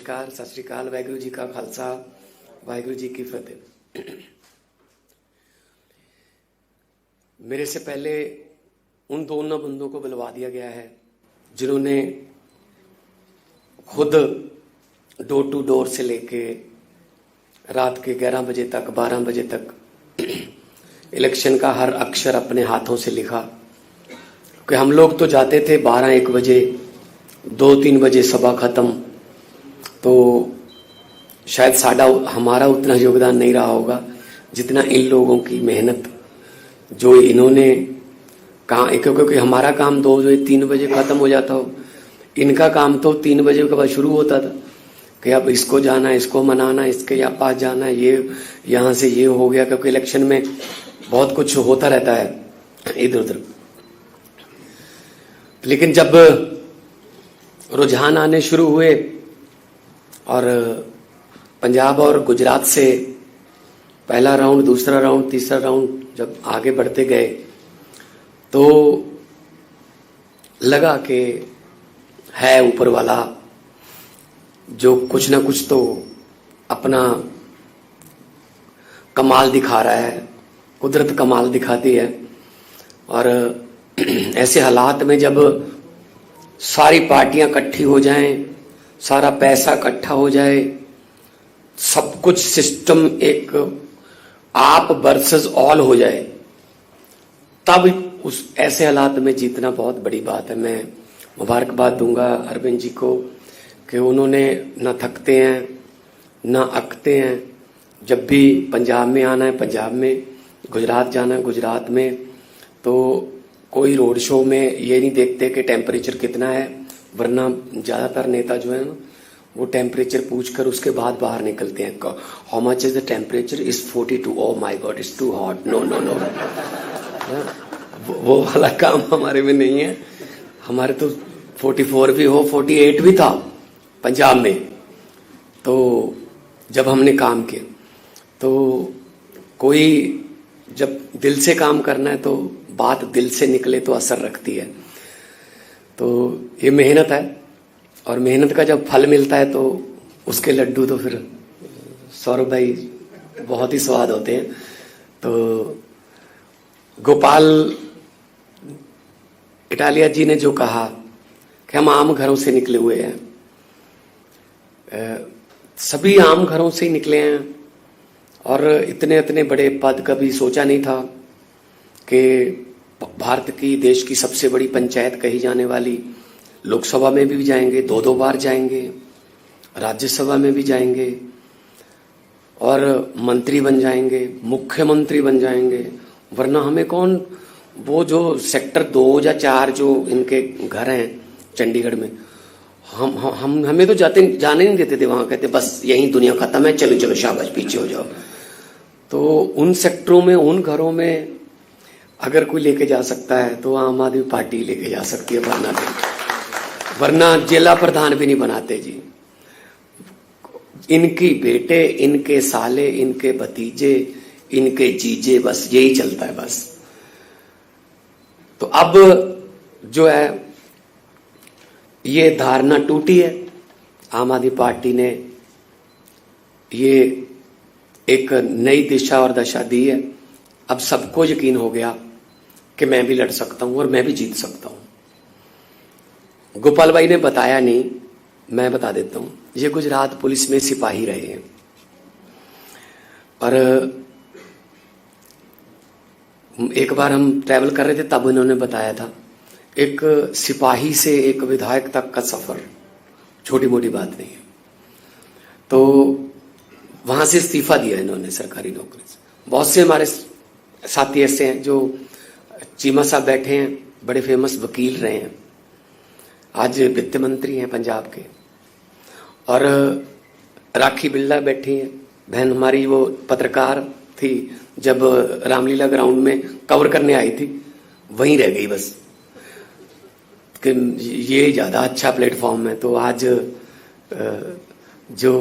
नमस्कार, सत श्री अकाल, वाहिगुरु जी का खालसा, वाहिगुरु जी की फतेह। मेरे से पहले उन दोनों बंदों को बुलवा दिया गया है जिन्होंने खुद डोर टू डोर से लेके रात के 11 बजे तक 12 बजे तक इलेक्शन का हर अक्षर अपने हाथों से लिखा। कि हम लोग तो जाते थे 12-1 बजे, 2-3 बजे सभा खत्म, तो शायद हमारा उतना योगदान नहीं रहा होगा जितना इन लोगों की मेहनत जो इन्होंने कहा। क्योंकि हमारा काम 2-3 बजे खत्म हो जाता हो, इनका काम तो 3 बजे के बाद शुरू होता था कि अब इसको जाना है, इसको मनाना, इसके यहाँ पास जाना है, ये यहाँ से ये हो गया। क्योंकि इलेक्शन में बहुत कुछ होता रहता है इधर उधर। लेकिन जब रुझान आने शुरू हुए और पंजाब और गुजरात से पहला राउंड, दूसरा राउंड, तीसरा राउंड जब आगे बढ़ते गए तो लगा कि है ऊपर वाला जो कुछ ना कुछ तो अपना कमाल दिखा रहा है, कुदरत कमाल दिखाती है। और ऐसे हालात में जब सारी पार्टियां इकट्ठी हो जाएं, सारा पैसा इकट्ठा हो जाए, सब कुछ सिस्टम एक आप वर्सेस ऑल हो जाए, तब उस ऐसे हालात में जीतना बहुत बड़ी बात है। मैं मुबारकबाद दूंगा अरविंद जी को कि उन्होंने न थकते हैं न अकते हैं। जब भी पंजाब में आना है पंजाब में, गुजरात जाना है गुजरात में, तो कोई रोड शो में ये नहीं देखते कि टेम्परेचर कितना है, वरना ज्यादातर नेता जो है ना वो टेम्परेचर पूछकर उसके बाद बाहर निकलते हैं। How much is the temperature? Is 42। Oh my God, it's too hot, no no no. वो वाला काम हमारे में नहीं है। हमारे तो 44 भी हो, 48 भी था पंजाब में। तो जब हमने काम किया तो कोई जब दिल से काम करना है तो बात दिल से निकले तो असर रखती है। तो ये मेहनत है और मेहनत का जब फल मिलता है तो उसके लड्डू तो फिर सौरभ भाई बहुत ही स्वाद होते हैं। तो गोपाल इटालिया जी ने जो कहा कि हम आम घरों से निकले हुए हैं, सभी आम घरों से ही निकले हैं और इतने इतने बड़े पद कभी सोचा नहीं था कि भारत की देश की सबसे बड़ी पंचायत कही जाने वाली लोकसभा में भी जाएंगे, 2-2 बार जाएंगे, राज्यसभा में भी जाएंगे और मंत्री बन जाएंगे, मुख्यमंत्री बन जाएंगे। वरना हमें कौन, वो जो सेक्टर 2 या 4 जो इनके घर हैं चंडीगढ़ में, हम हमें तो जाने नहीं देते थे वहां। कहते बस यही दुनिया खत्म है, चलो चलो शाबाश पीछे हो जाओ। तो उन सेक्टरों में, उन घरों में अगर कोई लेके जा सकता है तो आम आदमी पार्टी लेके जा सकती है, वरना जिला प्रधान भी नहीं बनाते जी। इनकी बेटे, इनके साले, इनके भतीजे, इनके जीजे, बस यही चलता है बस। तो अब जो है ये धारणा टूटी है। आम आदमी पार्टी ने ये एक नई दिशा और दशा दी है। अब सबको यकीन हो गया कि मैं भी लड़ सकता हूं और मैं भी जीत सकता हूं। गोपाल भाई ने बताया नहीं, मैं बता देता हूं। ये गुजरात पुलिस में सिपाही रहे हैं और एक बार हम ट्रैवल कर रहे थे तब उन्होंने बताया था, एक सिपाही से एक विधायक तक का सफर छोटी मोटी बात नहीं है। तो वहां से इस्तीफा दिया इन्होंने सरकारी नौकरी से। बहुत से हमारे साथी ऐसे हैं जो, चीमा साहब बैठे हैं, बड़े फेमस वकील रहे हैं, आज वित्त मंत्री हैं पंजाब के। और राखी बिरला बैठी हैं, बहन हमारी, वो पत्रकार थी, जब रामलीला ग्राउंड में कवर करने आई थी वहीं रह गई बस कि ये ज्यादा अच्छा प्लेटफॉर्म है। तो आज जो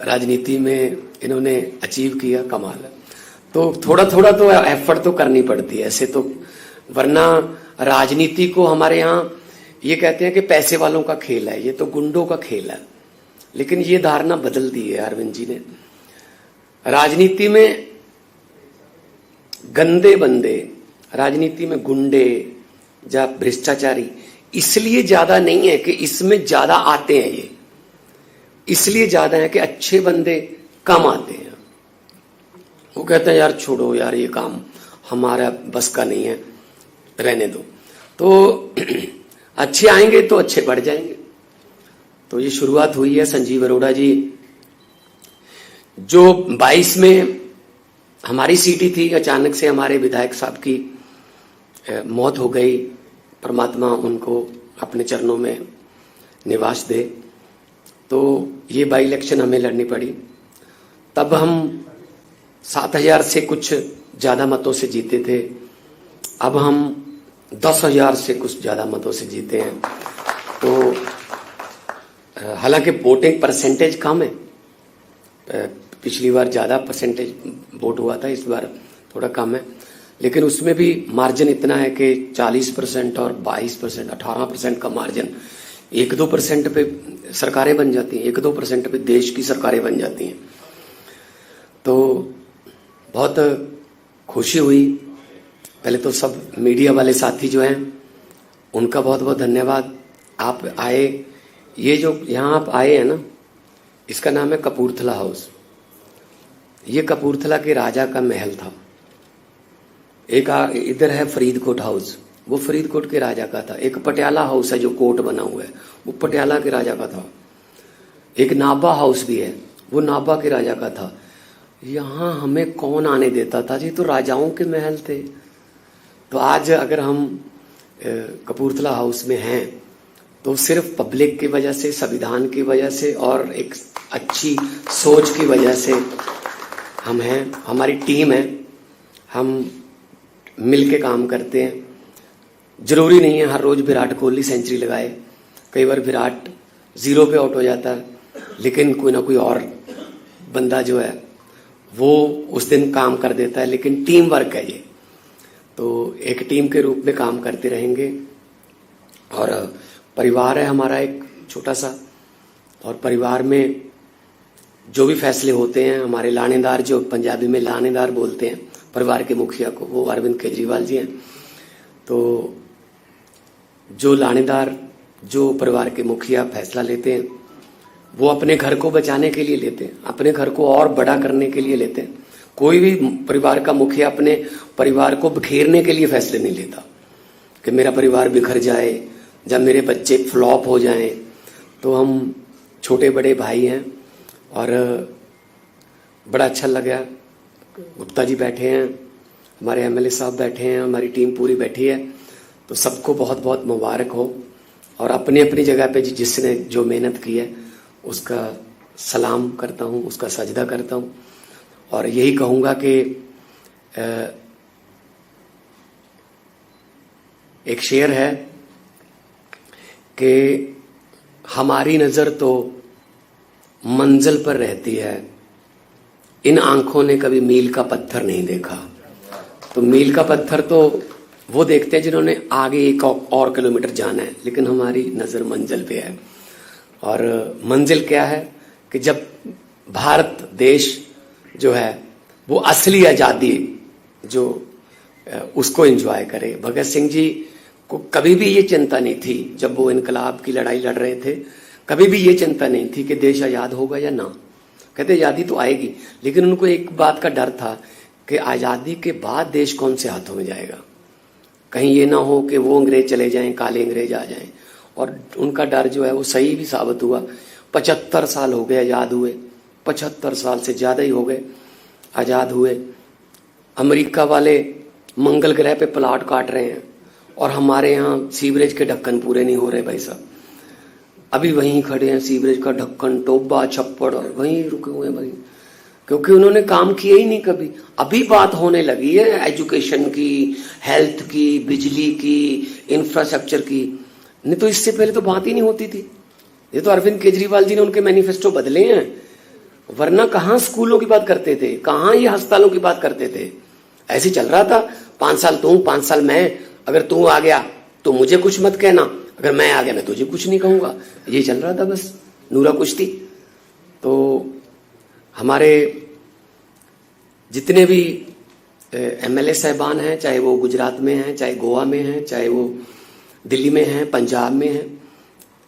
राजनीति में इन्होंने अचीव किया, कमाल है। तो थोड़ा थोड़ा तो एफर्ट तो करनी पड़ती है ऐसे तो, वरना राजनीति को हमारे यहाँ ये कहते हैं कि पैसे वालों का खेल है, ये तो गुंडों का खेल है। लेकिन ये धारणा बदल दी है अरविंद जी ने। राजनीति में गंदे बंदे, राजनीति में गुंडे या भ्रष्टाचारी इसलिए ज्यादा नहीं है कि इसमें ज्यादा आते हैं, ये इसलिए ज्यादा है कि अच्छे बंदे कम आते हैं। वो कहते हैं यार छोड़ो यार, ये काम हमारा बस का नहीं है, रहने दो। तो अच्छे आएंगे तो अच्छे बढ़ जाएंगे। तो ये शुरुआत हुई है। संजीव अरोड़ा जी जो 22 में हमारी सीटी थी, अचानक से हमारे विधायक साहब की मौत हो गई, परमात्मा उनको अपने चरणों में निवास दे। तो ये बाई इलेक्शन हमें लड़नी पड़ी। तब हम 7,000 से कुछ ज्यादा मतों से जीते थे, अब हम 10,000 से कुछ ज्यादा मतों से जीते हैं। तो हालांकि वोटिंग परसेंटेज कम है, पिछली बार ज्यादा परसेंटेज वोट हुआ था, इस बार थोड़ा कम है, लेकिन उसमें भी मार्जिन इतना है कि 40% और 22%, 18% का मार्जिन। 1-2% पे सरकारें बन जाती हैं, 1-2% पे देश की सरकारें बन जाती हैं। तो बहुत खुशी हुई। पहले तो सब मीडिया वाले साथी जो हैं उनका बहुत बहुत धन्यवाद। आप आए, ये जो यहाँ आप आए हैं ना, इसका नाम है कपूरथला हाउस। ये कपूरथला के राजा का महल था। एक इधर है फरीदकोट हाउस, वो फरीदकोट के राजा का था। एक पटियाला हाउस है जो कोट बना हुआ है, वो पटियाला के राजा का था। एक नाभा हाउस भी है, वो नाभा के राजा का था। यहाँ हमें कौन आने देता था जी, तो राजाओं के महल थे। तो आज अगर हम कपूरथला हाउस में हैं तो सिर्फ पब्लिक की वजह से, संविधान की वजह से और एक अच्छी सोच की वजह से हम हैं। हमारी टीम है, हम मिल के काम करते हैं। जरूरी नहीं है हर रोज विराट कोहली सेंचुरी लगाए, कई बार विराट 0 पे आउट हो जाता है, लेकिन कोई ना कोई और बंदा जो है वो उस दिन काम कर देता है। लेकिन टीम वर्क है ये, तो एक टीम के रूप में काम करते रहेंगे। और परिवार है हमारा एक छोटा सा, और परिवार में जो भी फैसले होते हैं, हमारे लानेदार, जो पंजाबी में लानेदार बोलते हैं परिवार के मुखिया को, वो अरविंद केजरीवाल जी हैं। तो जो लानेदार, जो परिवार के मुखिया फैसला लेते हैं, वो अपने घर को बचाने के लिए लेते हैं, अपने घर को और बड़ा करने के लिए लेते हैं। कोई भी परिवार का मुखिया अपने परिवार को बिखेरने के लिए फैसले नहीं लेता कि मेरा परिवार बिखर जाए, जब मेरे बच्चे फ्लॉप हो जाएं। तो हम छोटे बड़े भाई हैं और बड़ा अच्छा लगा। गुप्ता जी बैठे हैं, हमारे एमएलए साहब बैठे हैं, हमारी टीम पूरी बैठी है। तो सबको बहुत बहुत मुबारक हो, और अपनी अपनी जगह पे जिसने जो मेहनत की है उसका सलाम करता हूँ, उसका सजदा करता हूँ। और यही कहूँगा कि एक शेर है कि हमारी नजर तो मंजिल पर रहती है, इन आंखों ने कभी मील का पत्थर नहीं देखा। तो मील का पत्थर तो वो देखते हैं जिन्होंने आगे 1 और किलोमीटर जाना है, लेकिन हमारी नजर मंजिल पे है। और मंजिल क्या है कि जब भारत देश जो है वो असली आजादी जो उसको एंजॉय करे। भगत सिंह जी को कभी भी ये चिंता नहीं थी, जब वो इनकलाब की लड़ाई लड़ रहे थे, कभी भी ये चिंता नहीं थी कि देश आजाद होगा या ना। कहते आजादी तो आएगी, लेकिन उनको एक बात का डर था कि आजादी के बाद देश कौन से हाथों में जाएगा, कहीं ये ना हो कि वो अंग्रेज चले जाएं, काले अंग्रेज आ जाएं। और उनका डर जो है वो सही भी साबित हुआ। 75 साल हो गए आजाद हुए, 75 साल से ज्यादा ही हो गए आजाद हुए। अमेरिका वाले मंगल ग्रह पे प्लाट काट रहे हैं और हमारे यहाँ सीवरेज के ढक्कन पूरे नहीं हो रहे भाई साहब। अभी वहीं खड़े हैं, सीवरेज का ढक्कन, टोबा, छप्पड़, और वहीं रुके हुए हैं भाई, क्योंकि उन्होंने काम किया ही नहीं कभी। अभी बात होने लगी है एजुकेशन की, हेल्थ की, बिजली की, इंफ्रास्ट्रक्चर की, नहीं तो इससे पहले तो बात ही नहीं होती थी। ये तो अरविंद केजरीवाल जी ने उनके मैनिफेस्टो बदले हैं, वरना कहाँ स्कूलों की बात करते थे, कहाँ ये अस्पतालों की बात करते थे। ऐसे चल रहा था, 5 साल तू, 5 साल मैं, अगर तू आ गया तो मुझे कुछ मत कहना, अगर मैं आ गया मैं तुझे कुछ नहीं कहूंगा। ये चल रहा था बस, नूरा कुश्ती। तो हमारे जितने भी एमएलए साहबान हैं, चाहे वो गुजरात में हैं, चाहे गोवा में हैं, चाहे वो दिल्ली में हैं, पंजाब में हैं,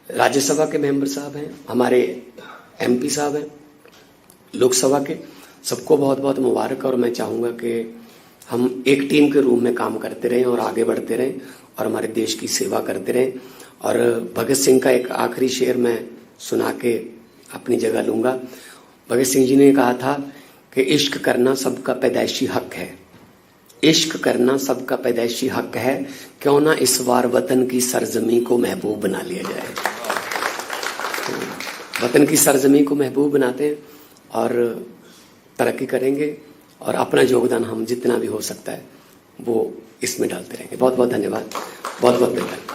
राज्यसभा के मेंबर साहब हैं, हमारे एमपी साहब हैं लोकसभा के, सबको बहुत बहुत मुबारक। और मैं चाहूँगा कि हम एक टीम के रूप में काम करते रहें और आगे बढ़ते रहें और हमारे देश की सेवा करते रहें। और भगत सिंह का एक आखिरी शेर मैं सुना के अपनी जगह लूँगा। भगत सिंह जी ने कहा था कि इश्क करना सबका पैदाइशी हक है, इश्क करना सबका पैदाइशी हक है, क्यों ना इस बार वतन की सरजमी को महबूब बना लिया जाए। तो वतन की सरजमी को महबूब बनाते हैं और तरक्की करेंगे और अपना योगदान हम जितना भी हो सकता है वो इसमें डालते रहेंगे। बहुत बहुत धन्यवाद, बहुत बहुत धन्यवाद।